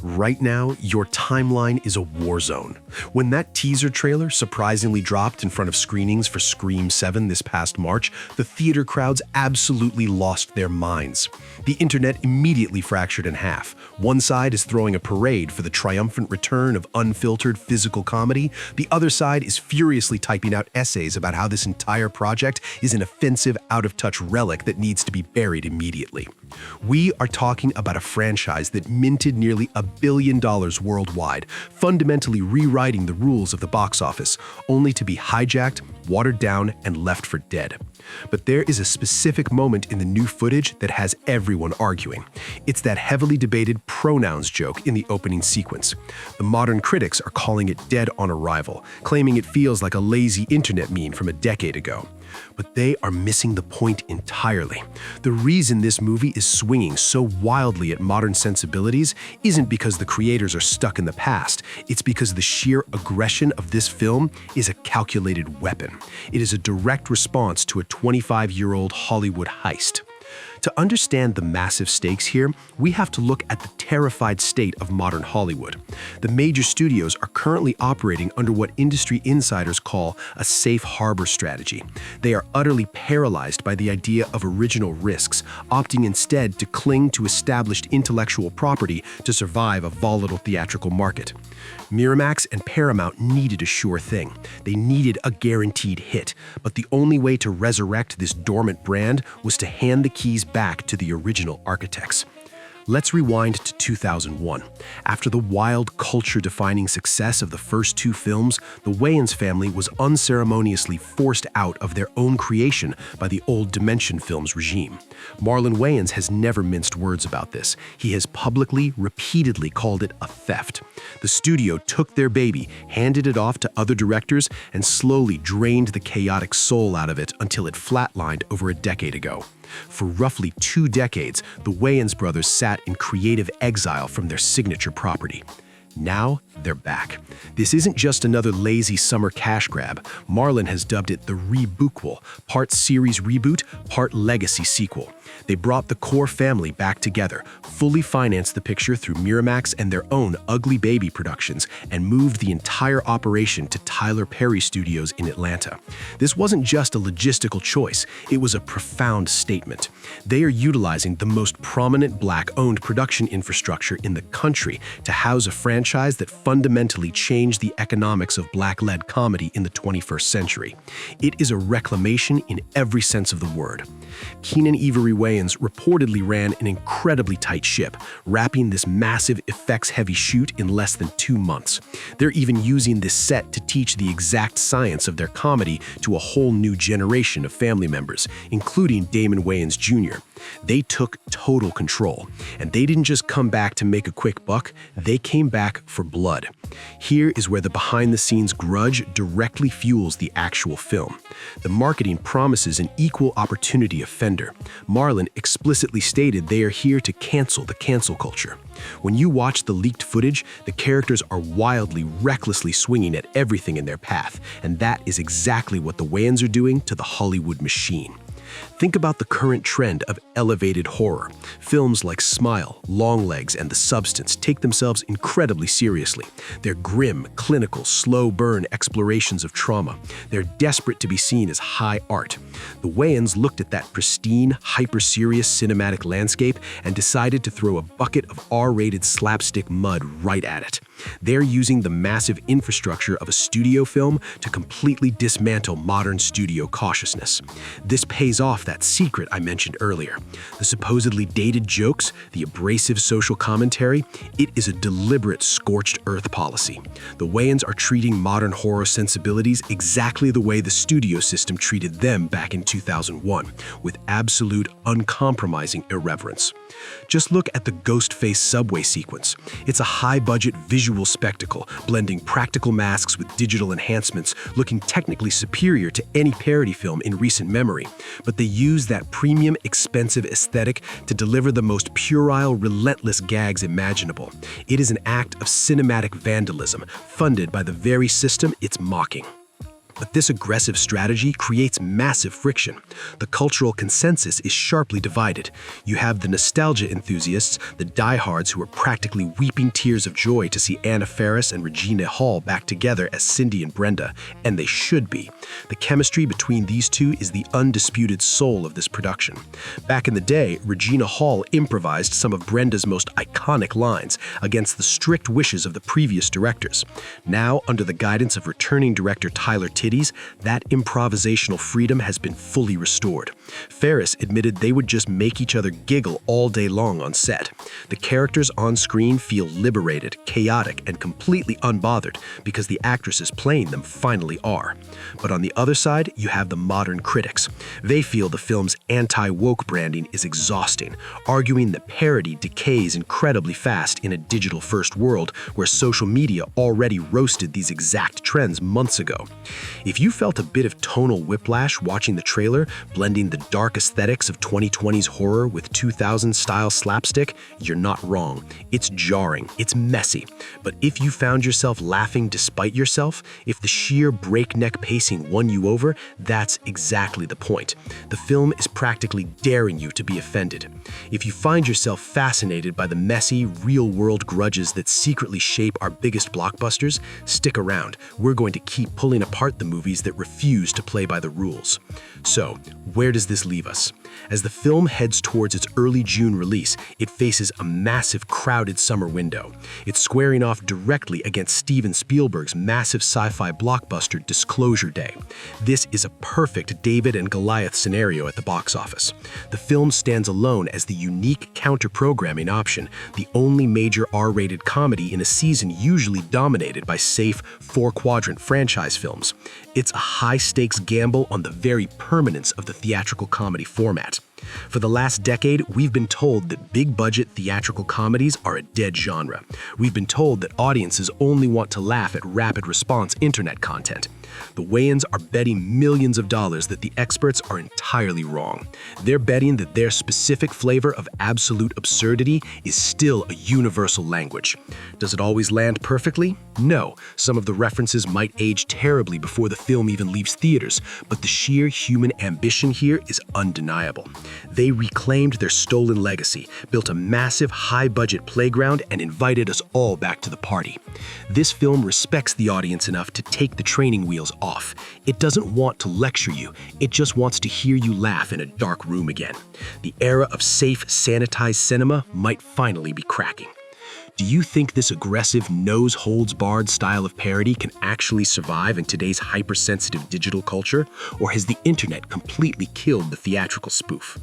Right now, your timeline is a war zone. When that teaser trailer surprisingly dropped in front of screenings for Scream 7 this past March, the theater crowds absolutely lost their minds. The internet immediately fractured in half. One side is throwing a parade for the triumphant return of unfiltered physical comedy. The other side is furiously typing out essays about how this entire project is an offensive, out-of-touch relic that needs to be buried immediately. We are talking about a franchise that minted nearly $1 billion worldwide, fundamentally rewriting the rules of the box office, only to be hijacked, watered down, and left for dead. But there is a specific moment in the new footage that has everyone arguing. It's that heavily debated pronouns joke in the opening sequence. The modern critics are calling it dead on arrival, claiming it feels like a lazy internet meme from a decade ago. But they are missing the point entirely. The reason this movie is swinging so wildly at modern sensibilities isn't because the creators are stuck in the past. It's because the sheer aggression of this film is a calculated weapon. It is a direct response to a 25-year-old Hollywood heist. To understand the massive stakes here, we have to look at the terrified state of modern Hollywood. The major studios are currently operating under what industry insiders call a safe harbor strategy. They are utterly paralyzed by the idea of original risks, opting instead to cling to established intellectual property to survive a volatile theatrical market. Miramax and Paramount needed a sure thing. They needed a guaranteed hit, but the only way to resurrect this dormant brand was to hand the keys back to the original architects. Let's rewind to 2001. After the wild, culture-defining success of the first two films, the Wayans family was unceremoniously forced out of their own creation by the old Dimension Films regime. Marlon Wayans has never minced words about this. He has publicly, repeatedly called it a theft. The studio took their baby, handed it off to other directors, and slowly drained the chaotic soul out of it until it flatlined over a decade ago. For roughly 2 decades, the Wayans brothers sat in creative exile from their signature property. Now, they're back. This isn't just another lazy summer cash grab. Marlon has dubbed it the Rebookquel, part series reboot, part legacy sequel. They brought the core family back together, fully financed the picture through Miramax and their own Ugly Baby Productions, and moved the entire operation to Tyler Perry Studios in Atlanta. This wasn't just a logistical choice, it was a profound statement. They are utilizing the most prominent Black-owned production infrastructure in the country to house a franchise that fundamentally changed the economics of Black-led comedy in the 21st century. It is a reclamation in every sense of the word. Keenen Ivory Wayans reportedly ran an incredibly tight ship, wrapping this massive effects-heavy shoot in less than 2 months. They're even using this set to teach the exact science of their comedy to a whole new generation of family members, including Damon Wayans Jr. They took total control, and they didn't just come back to make a quick buck, they came back for blood. Here is where the behind-the-scenes grudge directly fuels the actual film. The marketing promises an equal opportunity offender. Marlon explicitly stated they are here to cancel the cancel culture. When you watch the leaked footage, the characters are wildly, recklessly swinging at everything in their path, and that is exactly what the Wayans are doing to the Hollywood machine. Think about the current trend of elevated horror. Films like Smile, Longlegs, and The Substance take themselves incredibly seriously. They're grim, clinical, slow-burn explorations of trauma. They're desperate to be seen as high art. The Wayans looked at that pristine, hyper-serious cinematic landscape and decided to throw a bucket of R-rated slapstick mud right at it. They're using the massive infrastructure of a studio film to completely dismantle modern studio cautiousness. This pays off that secret I mentioned earlier. The supposedly dated jokes, the abrasive social commentary, it is a deliberate scorched earth policy. The Wayans are treating modern horror sensibilities exactly the way the studio system treated them back in 2001, with absolute, uncompromising irreverence. Just look at the Ghostface subway sequence. It's a high-budget visual spectacle, blending practical masks with digital enhancements, looking technically superior to any parody film in recent memory. But they use that premium, expensive aesthetic to deliver the most puerile, relentless gags imaginable. It is an act of cinematic vandalism, funded by the very system it's mocking. But this aggressive strategy creates massive friction. The cultural consensus is sharply divided. You have the nostalgia enthusiasts, the diehards who are practically weeping tears of joy to see Faris and Regina back together as Cindy and Brenda, and they should be. The chemistry between these two is the undisputed soul of this production. Back in the day, Regina improvised some of Brenda's most iconic lines against the strict wishes of the previous directors. Now, under the guidance of returning director Tyler Titties, that improvisational freedom has been fully restored. Faris admitted they would just make each other giggle all day long on set. The characters on screen feel liberated, chaotic, and completely unbothered because the actresses playing them finally are. But on the other side, you have the modern critics. They feel the film's anti-woke branding is exhausting, arguing that parody decays incredibly fast in a digital-first world where social media already roasted these exact trends months ago. If you felt a bit of tonal whiplash watching the trailer, blending the dark aesthetics of 2020's horror with 2000-style slapstick, you're not wrong. It's jarring, it's messy. But if you found yourself laughing despite yourself, if the sheer breakneck pacing won you over, that's exactly the point. The film is practically daring you to be offended. If you find yourself fascinated by the messy, real-world grudges that secretly shape our biggest blockbusters, stick around. We're going to keep pulling apart the movies that refuse to play by the rules. So, where does this leave us? As the film heads towards its early June release, it faces a massive, crowded summer window. It's squaring off directly against Steven Spielberg's massive sci-fi blockbuster Disclosure Day. This is a perfect David and Goliath scenario at the box office. The film stands alone as the unique counter-programming option, the only major R-rated comedy in a season usually dominated by safe, four-quadrant franchise films. It's a high-stakes gamble on the very permanence of the theatrical comedy format. For the last decade, we've been told that big-budget theatrical comedies are a dead genre. We've been told that audiences only want to laugh at rapid-response internet content. The Wayans are betting millions of dollars that the experts are entirely wrong. They're betting that their specific flavor of absolute absurdity is still a universal language. Does it always land perfectly? No. Some of the references might age terribly before the film even leaves theaters, but the sheer human ambition here is undeniable. They reclaimed their stolen legacy, built a massive, high-budget playground, and invited us all back to the party. This film respects the audience enough to take the training wheels off. It doesn't want to lecture you, it just wants to hear you laugh in a dark room again. The era of safe, sanitized cinema might finally be cracking. Do you think this aggressive, nose-holds-barred style of parody can actually survive in today's hypersensitive digital culture, or has the internet completely killed the theatrical spoof?